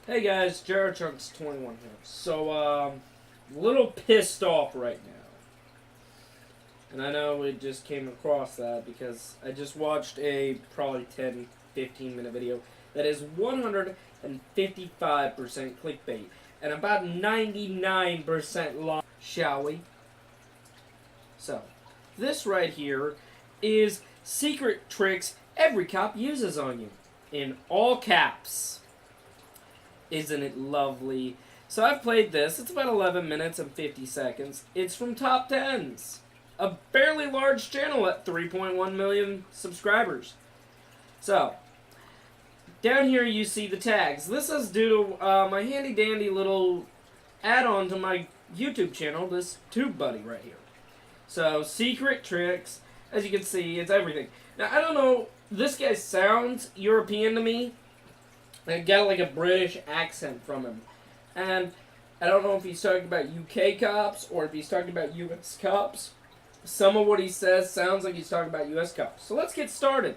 Hey guys, Jared Chunks 21 here. So, a little pissed off right now. And I know we just came across that because I just watched a probably 10-15 minute video that is 155% clickbait and about 99% lie, shall we? So, this right here is secret tricks every cop uses on you. In all caps. Isn't it lovely? So I've played this. It's about 11 minutes and 50 seconds. It's from top10s. A fairly large channel at 3.1 million subscribers. So, down here you see the tags. This is due to my handy dandy little add-on to my YouTube channel, this TubeBuddy right here. So, secret tricks. As you can see, it's everything. Now, I don't know, this guy sounds European to me. I got like a British accent from him. And I don't know if he's talking about UK cops or if he's talking about US cops. Some of what he says sounds like he's talking about US cops. So let's get started.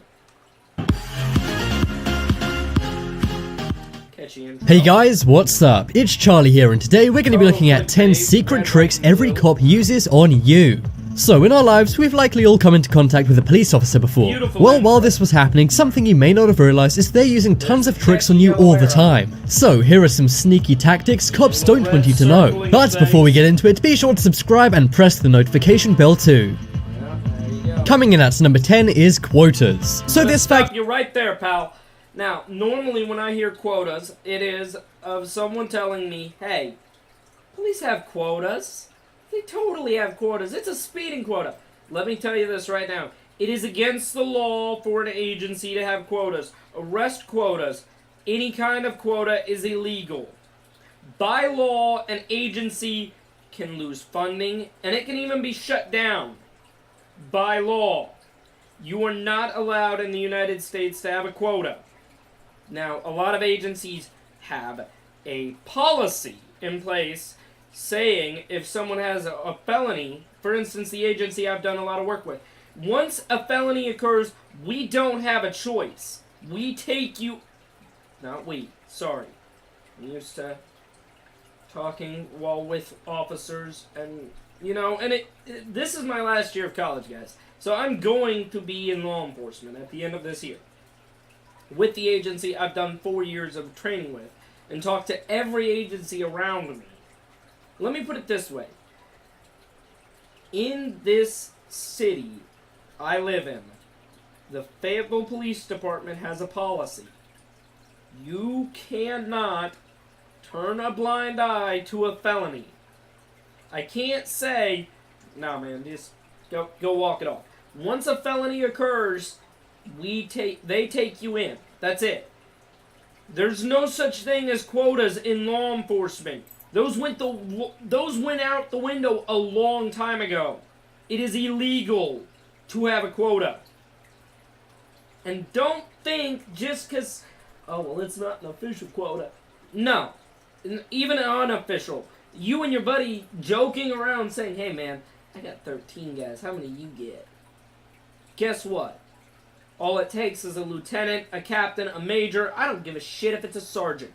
Catchy intro. Hey guys, what's up? It's Charlie here, and today we're going to be looking at 10 secret tricks every cop uses on you. So, in our lives, we've likely all come into contact with a police officer before. Well, while this was happening, something you may not have realized is they're using tons of tricks on you all the time. So, here are some sneaky tactics cops don't want you to know. But before we get into it, be sure to subscribe and press the notification bell too. Coming in at number 10 is quotas. So this fact... You're right there, pal. Now, normally when I hear quotas, it is of someone telling me, hey, police have quotas. They totally have quotas. It's a speeding quota. Let me tell you this right now. It is against the law for an agency to have quotas. Arrest quotas. Any kind of quota is illegal. By law, an agency can lose funding, and it can even be shut down. By law. You are not allowed in the United States to have a quota. Now, a lot of agencies have a policy in place saying if someone has a felony, for instance, the agency I've done a lot of work with, once a felony occurs, we don't have a choice. We take you... Not we, sorry. I'm used to talking while with officers and, you know, and this is my last year of college, guys. So I'm going to be in law enforcement at the end of this year. With the agency I've done 4 years of training with and talked to every agency around me. Let me put it this way. In this city I live in, the Fayetteville Police Department has a policy. You cannot turn a blind eye to a felony. I can't say, nah man, just go walk it off. Once a felony occurs, they take you in. That's it. There's no such thing as quotas in law enforcement. Those went out the window a long time ago. It is illegal to have a quota. And don't think just because, oh, well, it's not an official quota. No. Even unofficial. You and your buddy joking around saying, hey, man, I got 13 guys. How many you get? Guess what? All it takes is a lieutenant, a captain, a major. I don't give a shit if it's a sergeant.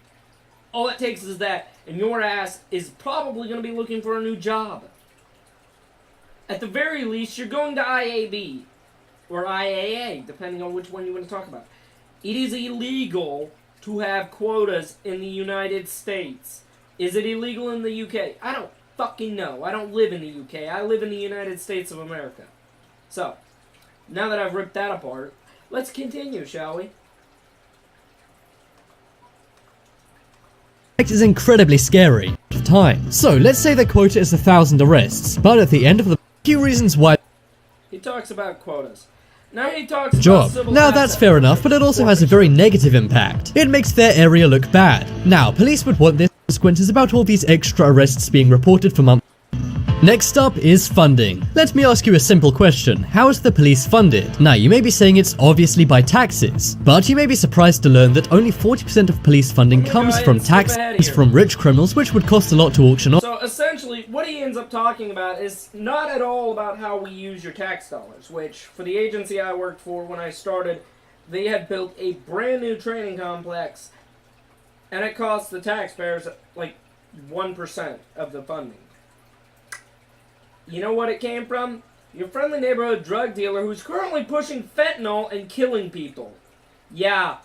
All it takes is that, and your ass is probably going to be looking for a new job. At the very least, you're going to IAB, or IAA, depending on which one you want to talk about. It is illegal to have quotas in the United States. Is it illegal in the UK? I don't fucking know. I don't live in the UK. I live in the United States of America. So, now that I've ripped that apart, let's continue, shall we? Is incredibly scary at the time. So let's say the quota is 1,000 arrests, but at the end of the few reasons why he talks about quotas. Now he talks job. about civil Now that's fair enough, but it also has a very negative impact. It makes their area look bad. Now, police would want their consequences about all these extra arrests being reported for months. Next up is funding. Let me ask you a simple question. How is the police funded? Now, you may be saying it's obviously by taxes, but you may be surprised to learn that only 40% of police funding comes from taxes from rich criminals, which would cost a lot to auction off. So essentially, what he ends up talking about is not at all about how we use your tax dollars, which for the agency I worked for when I started, they had built a brand new training complex And it costs the taxpayers like 1% of the funding. You know what it came from? Your friendly neighborhood drug dealer who's currently pushing fentanyl and killing people. Yeah.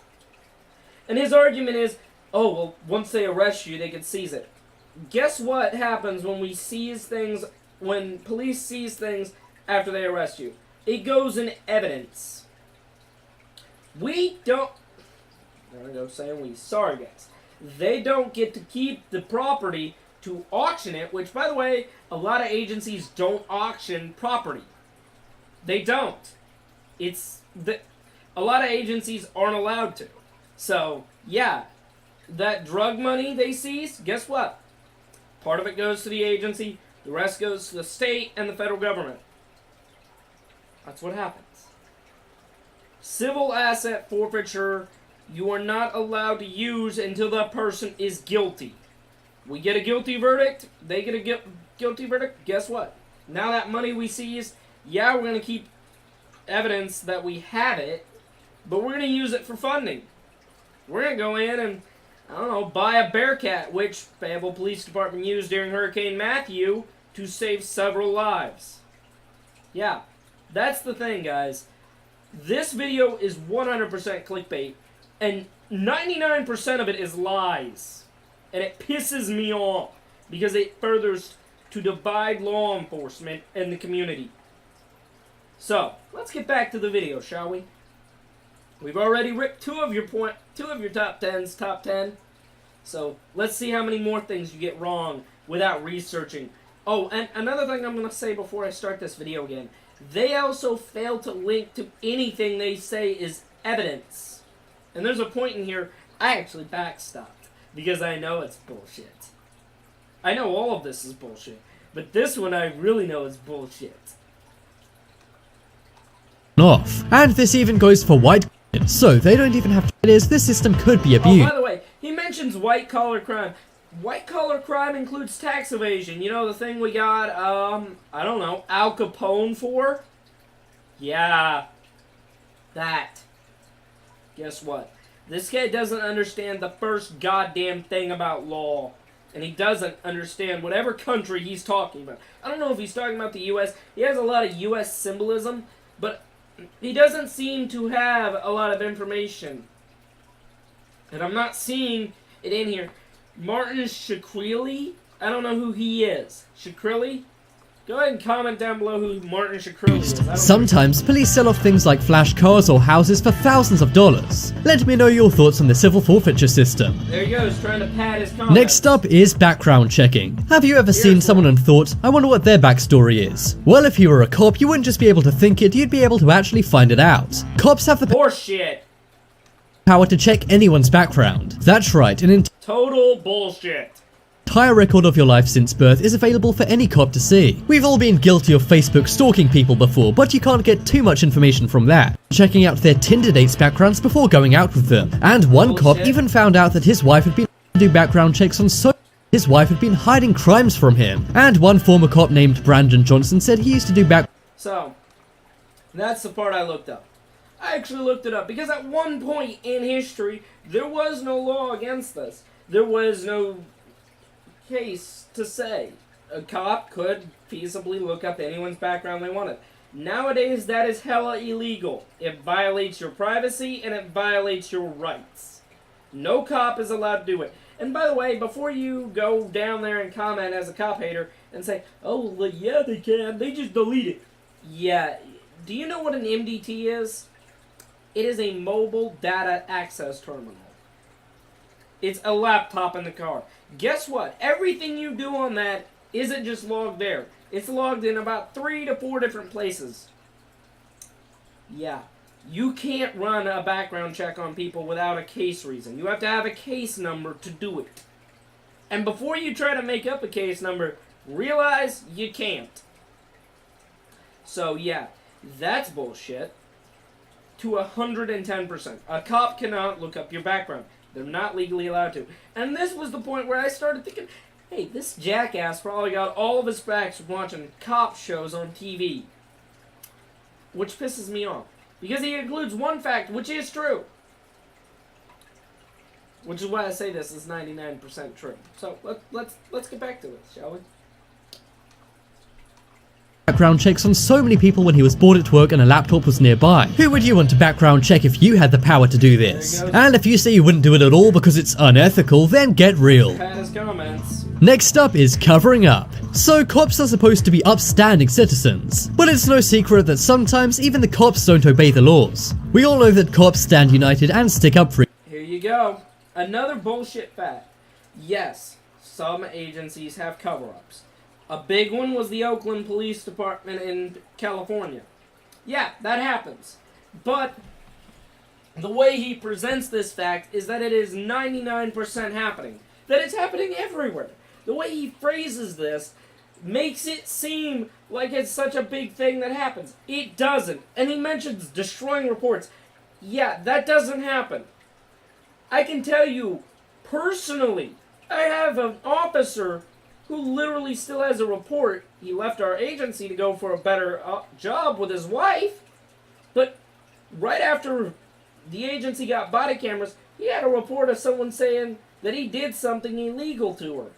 And his argument is, oh, well, once they arrest you, they can seize it. Guess what happens when we seize things, when police seize things after they arrest you? It goes in evidence. We don't... There I go saying we. Sorry, guys. They don't get to keep the property to auction it, which, by the way, a lot of agencies don't auction property. They don't. A lot of agencies aren't allowed to. So, yeah, that drug money they seize, guess what? Part of it goes to the agency, the rest goes to the state and the federal government. That's what happens. Civil asset forfeiture, you are not allowed to use until the person is guilty. We get a guilty verdict, they get a guilty verdict, guess what? Now that money we seize, yeah, we're going to keep evidence that we have it, but we're going to use it for funding. We're going to go in and, I don't know, buy a Bearcat, which Fayetteville Police Department used during Hurricane Matthew to save several lives. Yeah, that's the thing, guys. This video is 100% clickbait, and 99% of it is lies. And it pisses me off, because it furthers to divide law enforcement and the community. So, let's get back to the video, shall we? We've already ripped two of your top 10s, top 10. So, let's see how many more things you get wrong without researching. Oh, and another thing I'm going to say before I start this video again. They also fail to link to anything they say is evidence. And there's a point in here, I actually backstopped, because I know it's bullshit. I know all of this is bullshit, but this one I really know is bullshit. Off. And this even goes for white, so they don't even have to. It is this system could be abused. Oh, by the way, he mentions white collar crime. White collar crime includes tax evasion. You know the thing we got, I don't know, Al Capone for? Yeah. That. Guess what? This guy doesn't understand the first goddamn thing about law. And he doesn't understand whatever country he's talking about. I don't know if he's talking about the U.S. He has a lot of U.S. symbolism, but he doesn't seem to have a lot of information. And I'm not seeing it in here. Martin Shkreli? I don't know who he is. Shkreli? Go ahead and comment down below who Martin Shkreli is. Sometimes police sell off things like flash cars or houses for thousands of dollars. Let me know your thoughts on the civil forfeiture system. There he goes, trying to pad his comments. Next up is background checking. Have you ever seen someone and thought, I wonder what their backstory is? Well, if you were a cop, you wouldn't just be able to think it, you'd be able to actually find it out. Cops have the power to check anyone's background. That's right, total bullshit. Entire record of your life since birth is available for any cop to see. We've all been guilty of Facebook stalking people before, but you can't get too much information from that. Checking out their Tinder dates' backgrounds before going out with them. And one cop even found out that his wife had been to do background checks on his wife had been hiding crimes from him. And one former cop named Brandon Johnson said he used to do So, that's the part I looked up. I actually looked it up because at one point in history, there was no law against this. There was no case to say a cop could feasibly look up anyone's background they wanted. Nowadays, that is hella illegal. It violates your privacy and it violates your rights. No cop is allowed to do it. And by the way, before you go down there and comment as a cop hater and say, oh, well, yeah, they can, they just delete it. Yeah, do you know what an MDT is? It is a mobile data access terminal. It's a laptop in the car. Guess what? Everything you do on that isn't just logged there. It's logged in about 3 to 4 different places. Yeah. You can't run a background check on people without a case reason. You have to have a case number to do it. And before you try to make up a case number, realize you can't. So yeah, that's bullshit. To 110%. A cop cannot look up your background. They're not legally allowed to. And this was the point where I started thinking, hey, this jackass probably got all of his facts from watching cop shows on TV. Which pisses me off. Because he includes one fact, which is true. Which is why I say this is 99% true. So let's get back to it, shall we? Background checks on so many people when he was bored at work and a laptop was nearby. Who would you want to background check if you had the power to do this? And if you say you wouldn't do it at all because it's unethical, then get real. Next up is covering up. So cops are supposed to be upstanding citizens, but it's no secret that sometimes even the cops don't obey the laws. We all know that cops stand united and stick up for. Here you go. Another bullshit fact. Yes, some agencies have cover-ups. A big one was the Oakland Police Department in California. Yeah, that happens. But the way he presents this fact is that it is 99% happening. That it's happening everywhere. The way he phrases this makes it seem like it's such a big thing that happens. It doesn't. And he mentions destroying reports. Yeah, that doesn't happen. I can tell you, personally, I have an officer who literally still has a report. He left our agency to go for a better job with his wife. But right after the agency got body cameras, he had a report of someone saying that he did something illegal to her.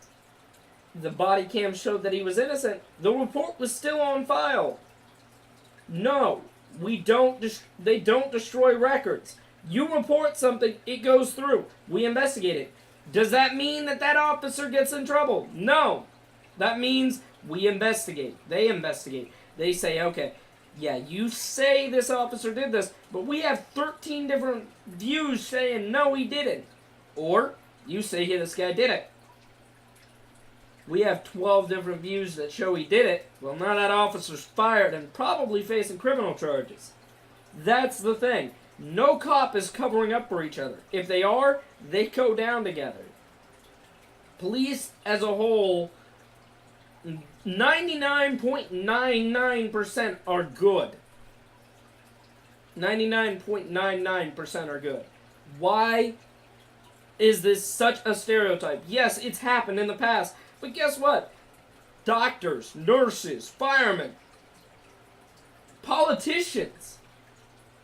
The body cam showed that he was innocent. The report was still on file. No, they don't destroy records. You report something, it goes through. We investigate it. Does that mean that that officer gets in trouble? No. That means we investigate. They investigate. They say, okay, yeah, you say this officer did this, but we have 13 different views saying, no, he didn't. Or, you say, hey, this guy did it. We have 12 different views that show he did it. Well, now that officer's fired and probably facing criminal charges. That's the thing. No cop is covering up for each other. If they are, they go down together. Police as a whole, 99.99% are good. 99.99% are good. Why is this such a stereotype? Yes, it's happened in the past. But guess what? Doctors, nurses, firemen, politicians,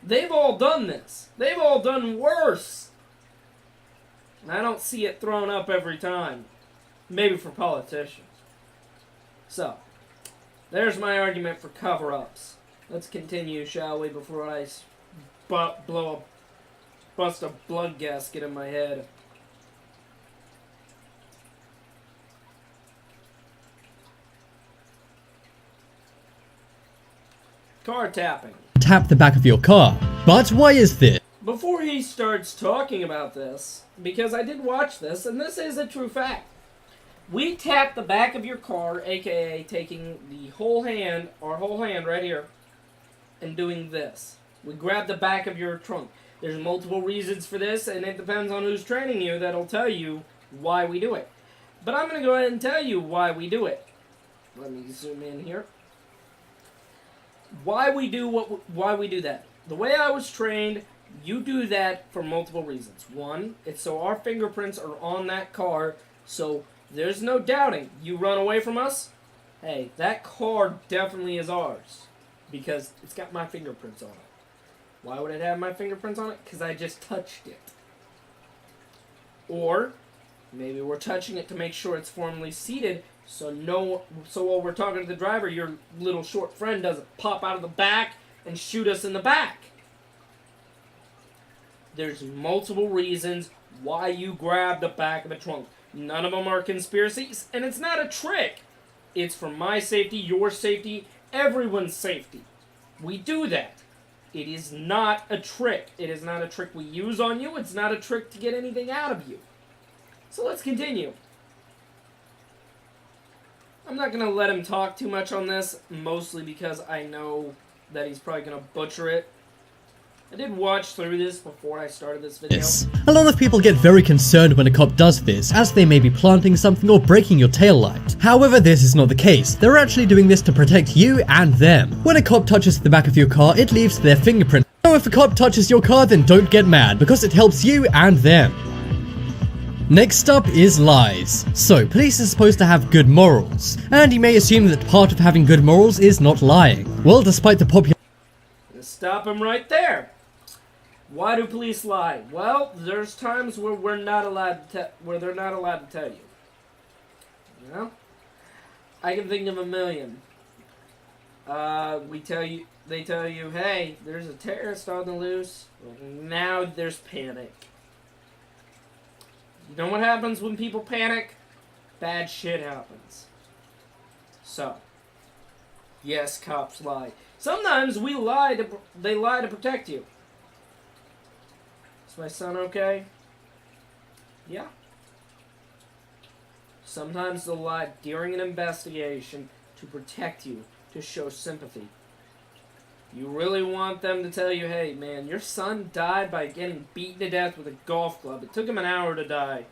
they've all done this. They've all done worse. And I don't see it thrown up every time. Maybe for politicians. So, there's my argument for cover-ups. Let's continue, shall we, before I bust a blood gasket in my head. Car tapping. Tap the back of your car. But why is this? Before he starts talking about this, because I did watch this, and this is a true fact. We tap the back of your car, aka taking the whole hand, our whole hand right here, and doing this. We grab the back of your trunk. There's multiple reasons for this, and it depends on who's training you that'll tell you why we do it. But I'm going to go ahead and tell you why we do it. Let me zoom in here. Why we do that. The way I was trained, you do that for multiple reasons. One, it's so our fingerprints are on that car, so there's no doubting. You run away from us, hey, that car definitely is ours, because it's got my fingerprints on it. Why would it have my fingerprints on it? Because I just touched it. Or, maybe we're touching it to make sure it's formally seated, so while we're talking to the driver, your little short friend doesn't pop out of the back and shoot us in the back. There's multiple reasons why you grab the back of the trunk. None of them are conspiracies, and it's not a trick. It's for my safety, your safety, everyone's safety. We do that. It is not a trick. It is not a trick we use on you. It's not a trick to get anything out of you. So let's continue. I'm not going to let him talk too much on this, mostly because I know that he's probably going to butcher it. I did watch through this before I started this video. A lot of people get very concerned when a cop does this, as they may be planting something or breaking your taillight. However, this is not the case. They're actually doing this to protect you and them. When a cop touches the back of your car, it leaves their fingerprint. So if a cop touches your car, then don't get mad, because it helps you and them. Next up is lies. So, police are supposed to have good morals, and you may assume that part of having good morals is not lying. Well, despite the popular... Stop him right there. Why do police lie? Well, there's times where they're not allowed to tell you. You know? I can think of a million. They tell you, hey, there's a terrorist on the loose. Well, now there's panic. You know what happens when people panic? Bad shit happens. So, yes, cops lie. Sometimes they lie to protect you. Is my son okay? Yeah. Sometimes they'll lie during an investigation to protect you, to show sympathy. You really want them to tell you, hey man, your son died by getting beaten to death with a golf club. It took him an hour to die.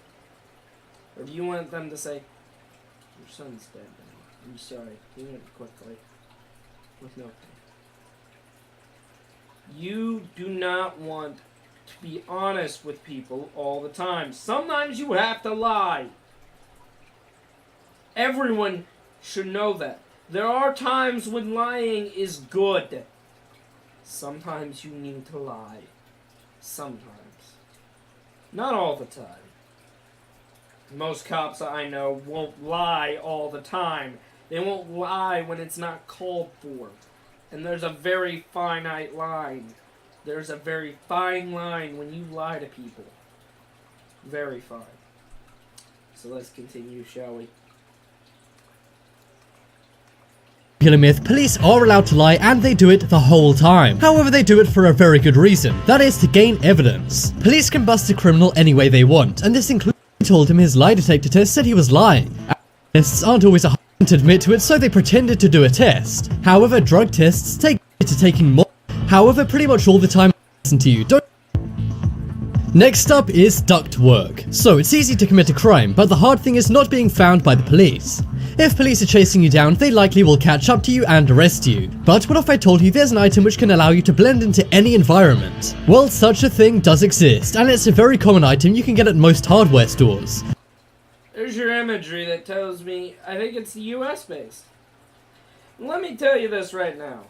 Or do you want them to say, your son's dead now. I'm sorry. Do it quickly. With no pain. You do not want to be honest with people all the time. Sometimes you have to lie. Everyone should know that. There are times when lying is good. Sometimes you need to lie. Sometimes. Not all the time. Most cops I know won't lie all the time. They won't lie when it's not called for. And there's a very finite line. There's a very fine line when you lie to people. Very fine. So let's continue, shall we? Myth, police are allowed to lie and they do it the whole time. However, they do it for a very good reason. That is to gain evidence. Police can bust a criminal any way they want, and this includes told him his lie detector test said he was lying. Tests aren't always a to admit to it, so they pretended to do a test. However, drug tests take to taking more. However, pretty much all the time listen to you. Don't. Next up is duct work. So it's easy to commit a crime, but the hard thing is not being found by the police. If police are chasing you down, they likely will catch up to you and arrest you. But what if I told you there's an item which can allow you to blend into any environment? Well, such a thing does exist, and it's a very common item you can get at most hardware stores. There's your imagery that tells me, I think it's US based. Let me tell you this right now.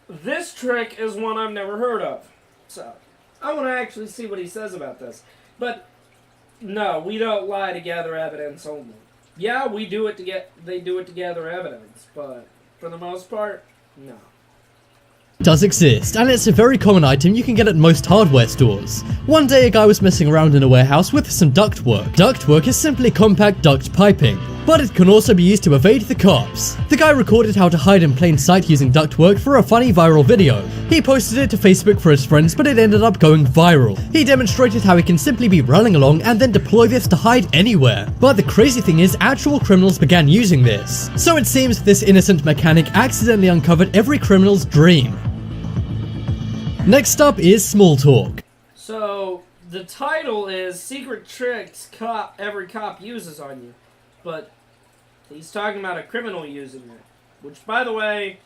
This trick is one I've never heard of. So, I want to actually see what he says about this. But, no, we don't lie to gather evidence only. Yeah, they do it to gather evidence, but for the most part, no. Does exist, and it's a very common item you can get at most hardware stores. One day a guy was messing around in a warehouse with some ductwork. Ductwork is simply compact duct piping, but it can also be used to evade the cops. The guy recorded how to hide in plain sight using ductwork for a funny viral video. He posted it to Facebook for his friends, but it ended up going viral. He demonstrated how he can simply be running along and then deploy this to hide anywhere. But the crazy thing is, actual criminals began using this. So it seems this innocent mechanic accidentally uncovered every criminal's dream. Next up is small talk. So, the title is Secret Tricks Every Cop Uses on You. But he's talking about a criminal using it. Which, by the way,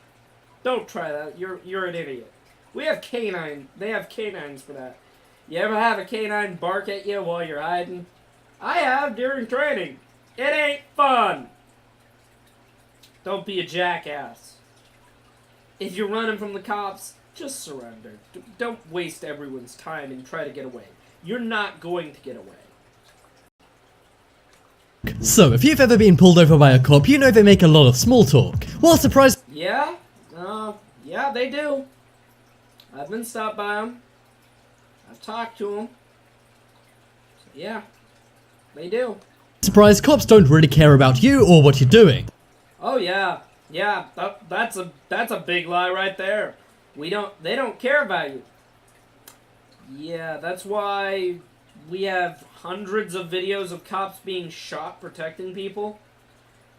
don't try that. You're an idiot. They have canines for that. You ever have a canine bark at you while you're hiding? I have during training. It ain't fun. Don't be a jackass. If you're running from the cops, just surrender. Don't waste everyone's time and try to get away. You're not going to get away. So, if you've ever been pulled over by a cop, you know they make a lot of small talk. Well, surprise. Yeah? Yeah, they do. I've been stopped by them. I've talked to them. So, yeah, they do. Surprise, cops don't really care about you or what you're doing. Oh, yeah. Yeah, that's a big lie right there. They don't care about you. Yeah, that's why we have hundreds of videos of cops being shot protecting people.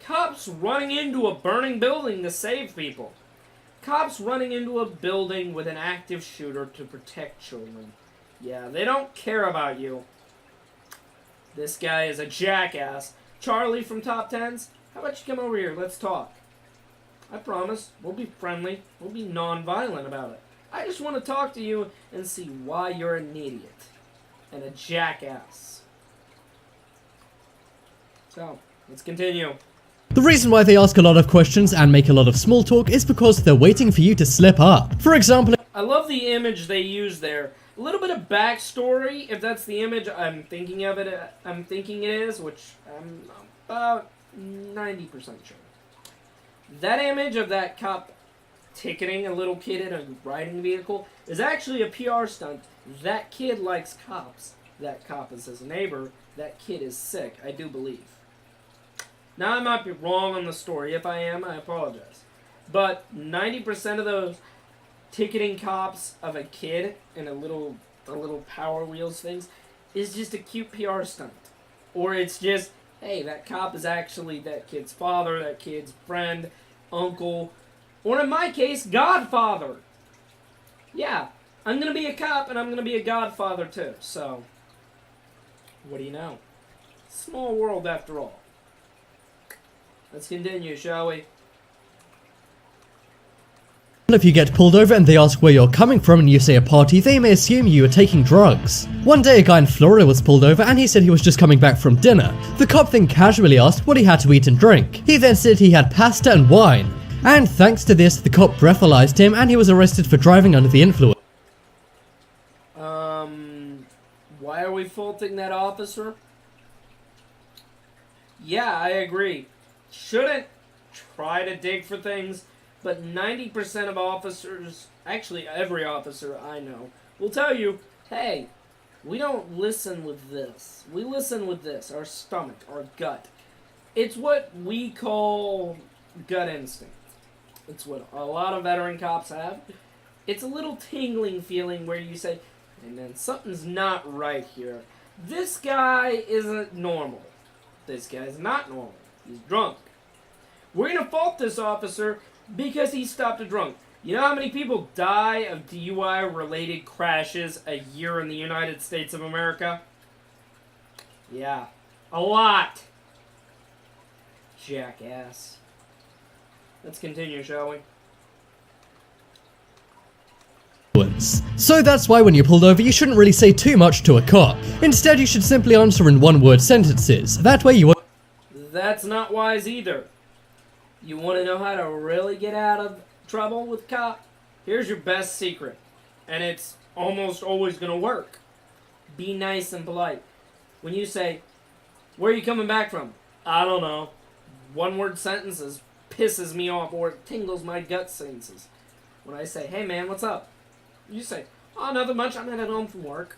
Cops running into a burning building to save people. Cops running into a building with an active shooter to protect children. Yeah, they don't care about you. This guy is a jackass. Charlie from Top 10s, how about you come over here? Let's talk. I promise, we'll be friendly, we'll be non-violent about it. I just want to talk to you and see why you're an idiot and a jackass. So, let's continue. The reason why they ask a lot of questions and make a lot of small talk is because they're waiting for you to slip up. For example, I love the image they use there. A little bit of backstory, if that's the image I'm thinking of it. I'm thinking it is, which I'm about 90% sure. That image of that cop ticketing a little kid in a riding vehicle is actually a PR stunt. That kid likes cops. That cop is his neighbor. That kid is sick, I do believe. Now, I might be wrong on the story. If I am, I apologize. But 90% of those ticketing cops of a kid in a little Power Wheels things is just a cute PR stunt. Or it's just, hey, that cop is actually that kid's father, that kid's friend, uncle, or in my case, godfather. Yeah, I'm going to be a cop and I'm going to be a godfather too. So, what do you know? Small world after all. Let's continue, shall we? If you get pulled over and they ask where you're coming from and you say a party, they may assume you are taking drugs. One day a guy in Florida was pulled over and he said he was just coming back from dinner. The cop then casually asked what he had to eat and drink. He then said he had pasta and wine. And thanks to this, the cop breathalyzed him and he was arrested for driving under the influence. Why are we faulting that officer? Yeah, I agree. Shouldn't try to dig for things, but 90% of officers, actually every officer I know, will tell you, hey, we don't listen with this. We listen with this, our stomach, our gut. It's what we call gut instinct. It's what a lot of veteran cops have. It's a little tingling feeling where you say, hey man, something's not right here. This guy isn't normal. This guy's not normal. He's drunk. We're going to fault this officer because he stopped a drunk. You know how many people die of DUI-related crashes a year in the United States of America? Yeah, a lot. Jackass. Let's continue, shall we? So that's why when you're pulled over, you shouldn't really say too much to a cop. Instead, you should simply answer in one-word sentences. That way you won't. That's not wise either. You want to know how to really get out of trouble with cop? Here's your best secret. And it's almost always going to work. Be nice and polite. When you say, where are you coming back from? I don't know. One-word sentences pisses me off or it tingles my gut senses. When I say, hey man, what's up? You say, oh, nothing much. I'm headed home from work.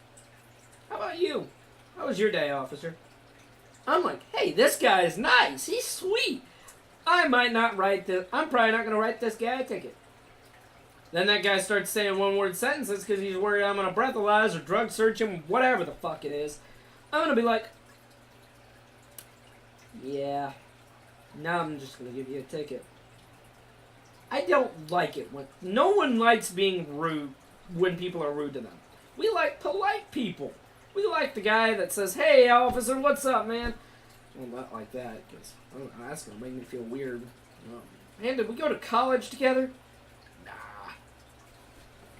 How about you? How was your day, officer? I'm like, hey, this guy is nice. He's sweet. I might not write this. I'm probably not going to write this guy a ticket. Then that guy starts saying one-word sentences because he's worried I'm going to breathalyze or drug search him, whatever the fuck it is. I'm going to be like, yeah, now I'm just going to give you a ticket. I don't like it when no one likes being rude when people are rude to them. We like polite people. We like the guy that says, hey, officer, what's up, man? Well, not like that, because that's going to make me feel weird. Man, did we go to college together? Nah.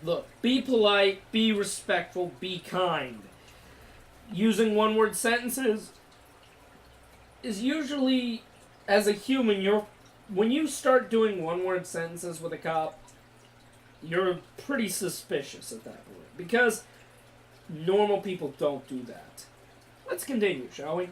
Look, be polite, be respectful, be kind. Using one-word sentences is usually, as a human, when you start doing one-word sentences with a cop, you're pretty suspicious at that point. Because normal people don't do that. Let's continue, shall we?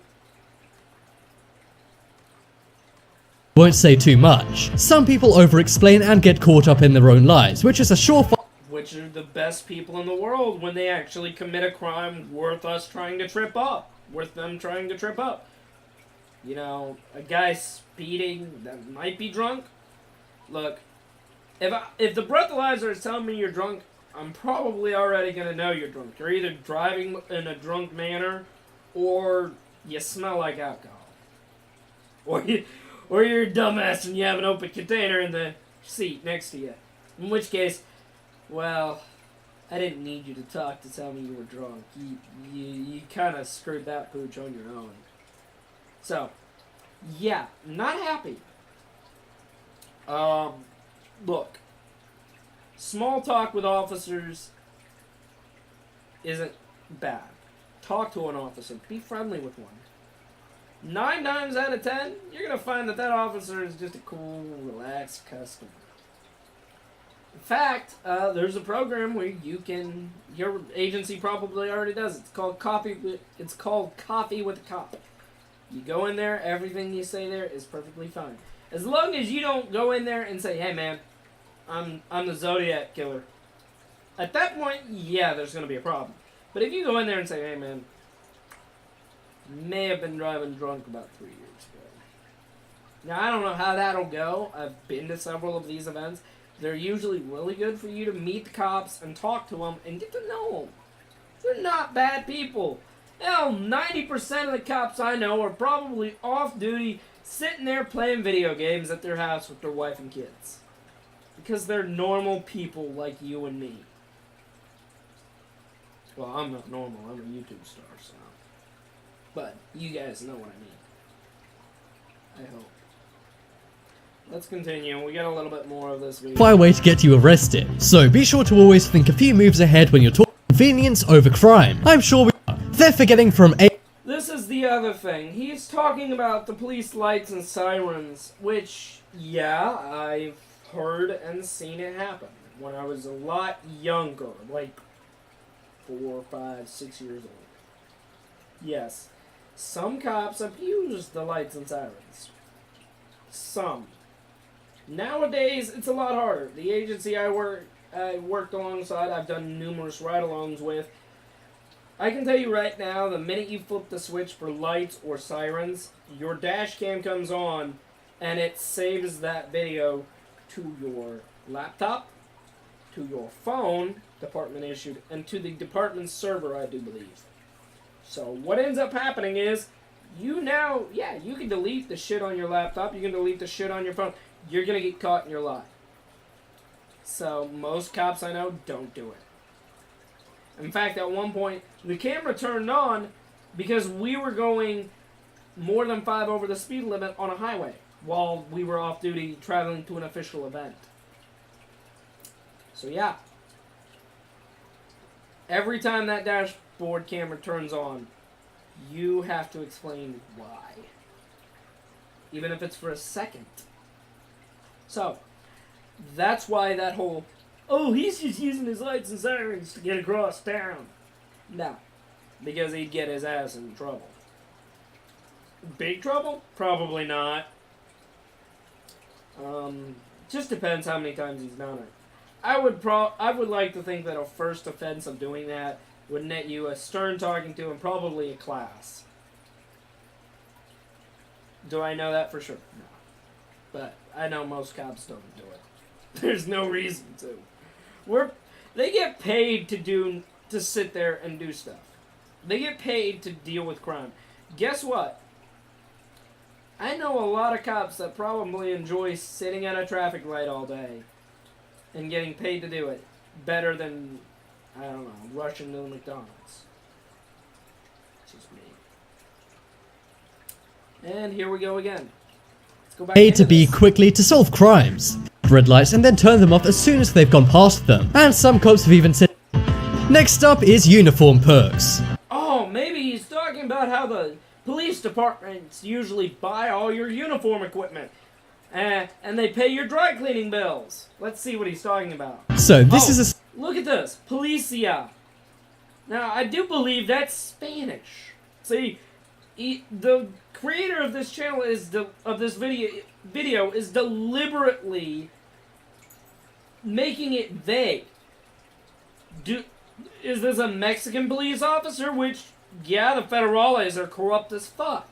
Won't say too much. Some people over-explain and get caught up in their own lies, which is a surefire. Which are the best people in the world when they actually commit a crime worth us trying to trip up. Worth them trying to trip up. You know, a guy speeding that might be drunk. Look, if the breathalyzer is telling me you're drunk, I'm probably already going to know you're drunk. You're either driving in a drunk manner, or you smell like alcohol. Or you're a dumbass and you have an open container in the seat next to you. In which case, well, I didn't need you to talk to tell me you were drunk. You kind of screwed that pooch on your own. So, yeah, not happy. Look, small talk with officers isn't bad. Talk to an officer. Be friendly with one. 9 times out of 10, you're going to find that officer is just a cool, relaxed customer. In fact, there's a program where you can. Your agency probably already does. It's called Coffee. It's called Coffee with a Cop. You go in there. Everything you say there is perfectly fine, as long as you don't go in there and say, "Hey, man, I'm the Zodiac killer." At that point, yeah, there's gonna be a problem. But if you go in there and say, "Hey, man, may have been driving drunk about 3 years ago." Now, I don't know how that'll go. I've been to several of these events. They're usually really good for you to meet the cops and talk to them and get to know them. They're not bad people. Hell, 90% of the cops I know are probably off duty, sitting there playing video games at their house with their wife and kids. Because they're normal people like you and me. Well, I'm not normal. I'm a YouTube star, so. But you guys know what I mean. I hope. Let's continue. We got a little bit more of this video. Fire way to get you arrested. So be sure to always think a few moves ahead when you're talking convenience over crime. I'm sure we are. They're forgetting from a. This is the other thing. He's talking about the police lights and sirens, which, yeah, I've heard and seen it happen when I was a lot younger, like 4, 5, 6 years old. Yes, some cops abuse the lights and sirens. Some. Nowadays, it's a lot harder. The agency I worked alongside, I've done numerous ride-alongs with. I can tell you right now, the minute you flip the switch for lights or sirens, your dash cam comes on, and it saves that video to your laptop, to your phone, department issued, and to the department's server, I do believe. So what ends up happening is, you now, yeah, you can delete the shit on your laptop, you can delete the shit on your phone. You're going to get caught in your lie. So most cops I know don't do it. In fact, at one point, the camera turned on because we were going more than 5 over the speed limit on a highway while we were off duty traveling to an official event. So yeah. Every time that dashboard camera turns on, you have to explain why. Even if it's for a second. So, that's why that whole, oh, he's just using his lights and sirens to get across town. No. Because he'd get his ass in trouble. Big trouble? Probably not. Just depends how many times he's done it. I would like to think that a first offense of doing that would net you a stern talking to and probably a class. Do I know that for sure? No. But I know most cops don't do it. There's no reason to. They get paid to sit there and do stuff. They get paid to deal with crime. Guess what? I know a lot of cops that probably enjoy sitting at a traffic light all day and getting paid to do it better than, I don't know, rushing to the McDonald's. It's just me. And here we go again. A to B quickly to solve crimes. Red lights and then turn them off as soon as they've gone past them. And some cops have even said. Next up is uniform perks. Oh, maybe he's talking about how the police departments usually buy all your uniform equipment. And they pay your dry cleaning bills. Let's see what he's talking about. So this is a... Look at this. Policia. Now, I do believe that's Spanish. See, the creator of this channel of this video is deliberately making it vague. Is this a Mexican police officer? Which, yeah, the federales are corrupt as fuck.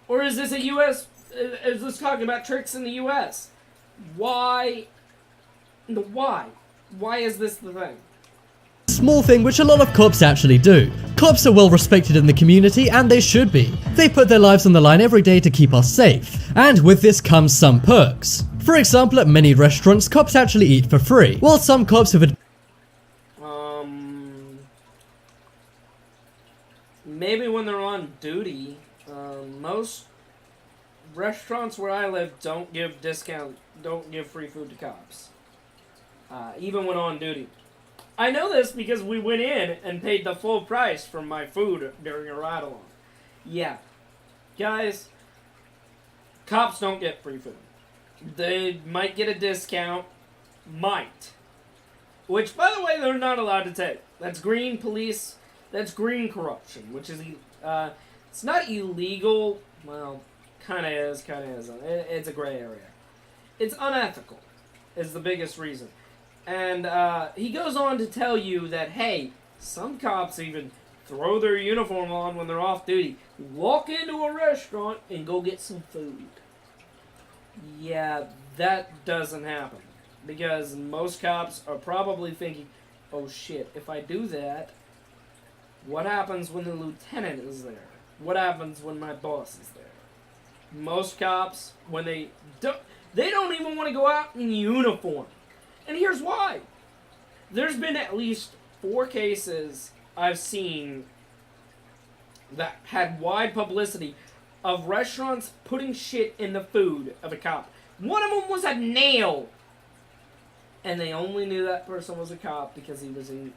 Or is this a U.S. Is this talking about tricks in the U.S.? Why? Why is this the thing? Small thing which a lot of cops actually do. Cops are well respected in the community and they should be. They put their lives on the line every day to keep us safe. And with this comes some perks. For example, at many restaurants, cops actually eat for free, while some cops have maybe when they're on duty. Most restaurants where I live don't give free food to cops. Even when on duty. I know this because we went in and paid the full price for my food during a ride-along. Yeah. Guys, cops don't get free food. They might get a discount, might. Which, by the way, they're not allowed to take. That's green police. That's green corruption, which is, it's not illegal. Well, kind of is, kind of isn't. It's a gray area. It's unethical, is the biggest reason. And he goes on to tell you that, hey, some cops even throw their uniform on when they're off duty, walk into a restaurant, and go get some food. Yeah, that doesn't happen. Because most cops are probably thinking, oh shit, if I do that, what happens when the lieutenant is there? What happens when my boss is there? Most cops, when they don't even want to go out in uniform. And here's why. There's been at least 4 cases I've seen that had wide publicity of restaurants putting shit in the food of a cop. One of them was a nail. And they only knew that person was a cop because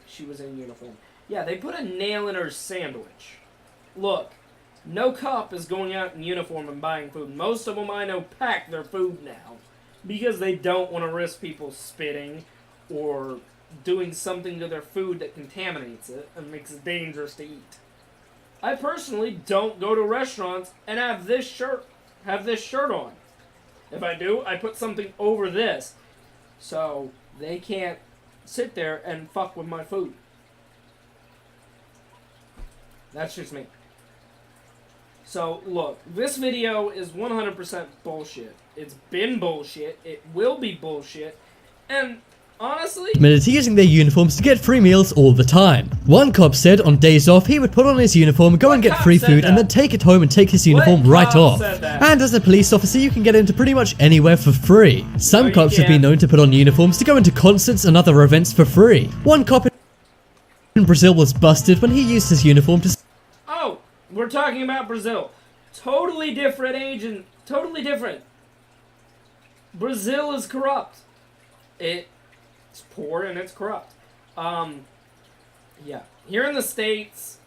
she was in uniform. Yeah, they put a nail in her sandwich. Look, no cop is going out in uniform and buying food. Most of them I know pack their food now because they don't want to risk people spitting or doing something to their food that contaminates it and makes it dangerous to eat. I personally don't go to restaurants and have this shirt on. If I do, I put something over this so they can't sit there and fuck with my food. That's just me. So, look, this video is 100% bullshit. It's been bullshit. It will be bullshit. And, honestly, admitted to using their uniforms to get free meals all the time. One cop said on days off he would put on his uniform, go and get free food, and then take it home and take his uniform right off. And as a police officer, you can get into pretty much anywhere for free. Some cops have been known to put on uniforms to go into concerts and other events for free. One cop in Brazil was busted when he used his uniform to... Oh, we're talking about Brazil. Totally different agent. Totally different. Brazil is corrupt. It's poor and it's corrupt. Yeah. Here in the States,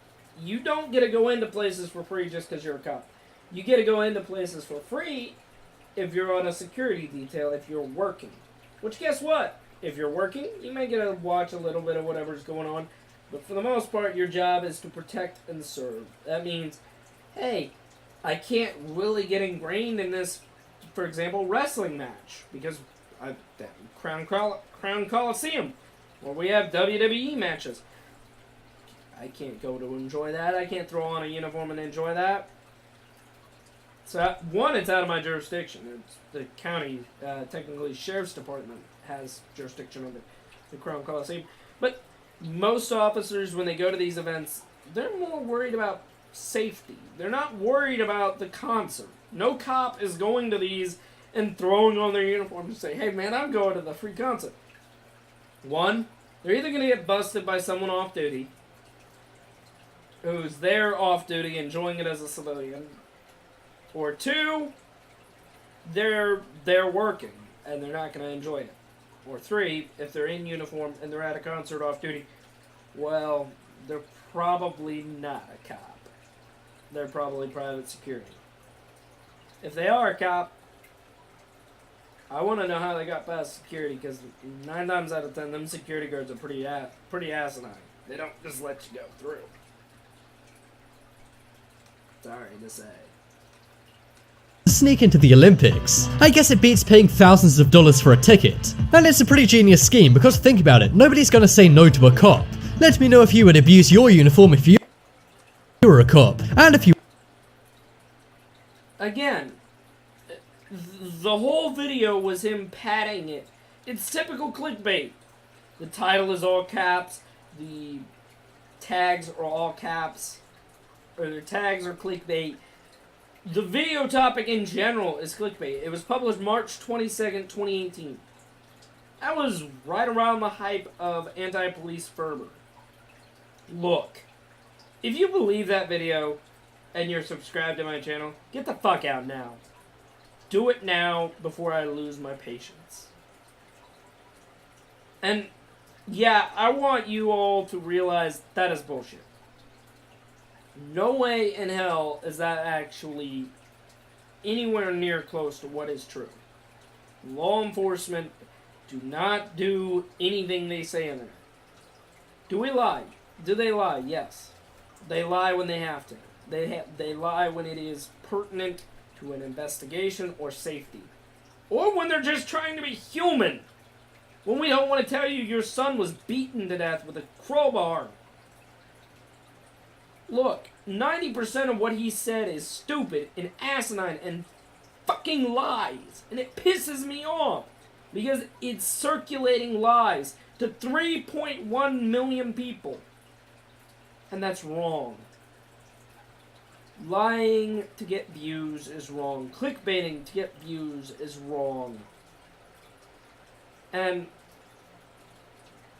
you don't get to go into places for free just because you're a cop. You get to go into places for free if you're on a security detail, if you're working. Which, guess what? If you're working, you may get to watch a little bit of whatever's going on. But for the most part, your job is to protect and serve. That means, hey, I can't really get ingrained in this, for example, wrestling match. Because Crown Coliseum, where we have WWE matches. I can't go to enjoy that. I can't throw on a uniform and enjoy that. So, one, it's out of my jurisdiction. It's the county, technically sheriff's department, has jurisdiction over the Crown Coliseum. But most officers, when they go to these events, they're more worried about safety. They're not worried about the concert. No cop is going to these and throwing on their uniform and say, hey man, I'm going to the free concert. One, they're either going to get busted by someone off duty who's there off duty enjoying it as a civilian, or two, they're working and they're not going to enjoy it. Or three, if they're in uniform and they're at a concert off duty, well, they're probably not a cop. They're probably private security. If they are a cop, I want to know how they got past security, because 9 times out of 10, them security guards are pretty asinine. They don't just let you go through. Sorry to say. Sneak into the Olympics. I guess it beats paying thousands of dollars for a ticket. And it's a pretty genius scheme, because think about it, nobody's gonna say no to a cop. Let me know if you would abuse your uniform if you were a cop, and if you... Again, the whole video was him padding it. It's typical clickbait. The title is all caps, the tags are all caps, or the tags are clickbait. The video topic in general is clickbait. It was published March 22nd, 2018. That was right around the hype of anti-police fervor. Look, if you believe that video and you're subscribed to my channel, get the fuck out now. Do it now before I lose my patience. And yeah, I want you all to realize that is bullshit. No way in hell is that actually anywhere near close to what is true. Law enforcement Do not do anything they say in there. Do we lie? Do they lie? Yes. They lie when they have to. They lie when it is pertinent to an investigation or safety. Or when they're just trying to be human. When we don't want to tell you your son was beaten to death with a crowbar. Look, 90% of what he said is stupid and asinine and fucking lies. And it pisses me off. Because it's circulating lies to 3.1 million people. And that's wrong. Lying to get views is wrong. Clickbaiting to get views is wrong. And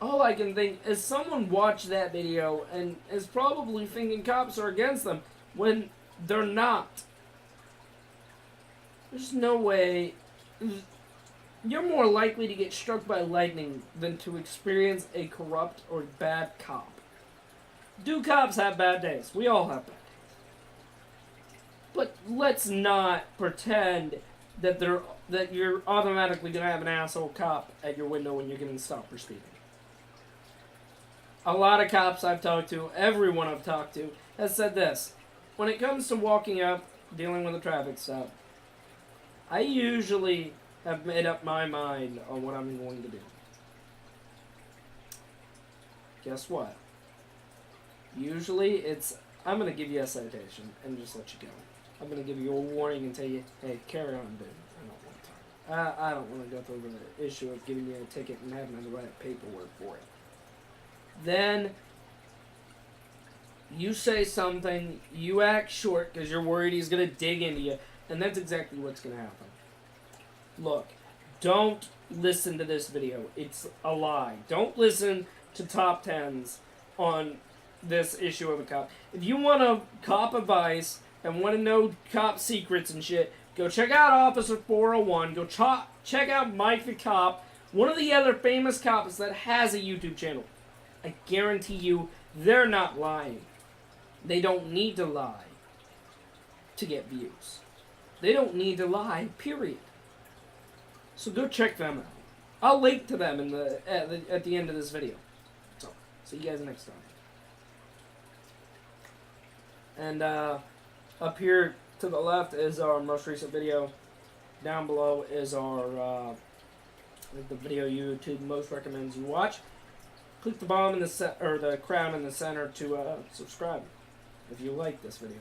all I can think is someone watched that video and is probably thinking cops are against them when they're not. There's no way. You're more likely to get struck by lightning than to experience a corrupt or bad cop. Do cops have bad days? We all have bad days. But let's not pretend that you're automatically going to have an asshole cop at your window when you're getting stopped for speeding. A lot of cops I've talked to, everyone I've talked to, has said this. When it comes to walking up, dealing with a traffic stop, I usually have made up my mind on what I'm going to do. Guess what? Usually it's, I'm going to give you a citation and just let you go. I'm going to give you a warning and tell you, hey, carry on, dude. I don't want to go through the issue of giving you a ticket and having to write paperwork for it. Then you say something, you act short because you're worried he's going to dig into you, and that's exactly what's going to happen. Look, don't listen to this video. It's a lie. Don't listen to top 10s on this issue of a cop. If you want a cop advice and want to know cop secrets and shit, go check out Officer 401. Go check out Mike the Cop, one of the other famous cops that has a YouTube channel. I guarantee you they're not lying. They don't need to lie to get views. They don't need to lie, period. So go check them out. I'll link to them in at the end of this video. So, see you guys next time. And up here to the left is our most recent video. Down below is our the video YouTube most recommends you watch. Click the bomb in the the crown in the center to subscribe if you like this video.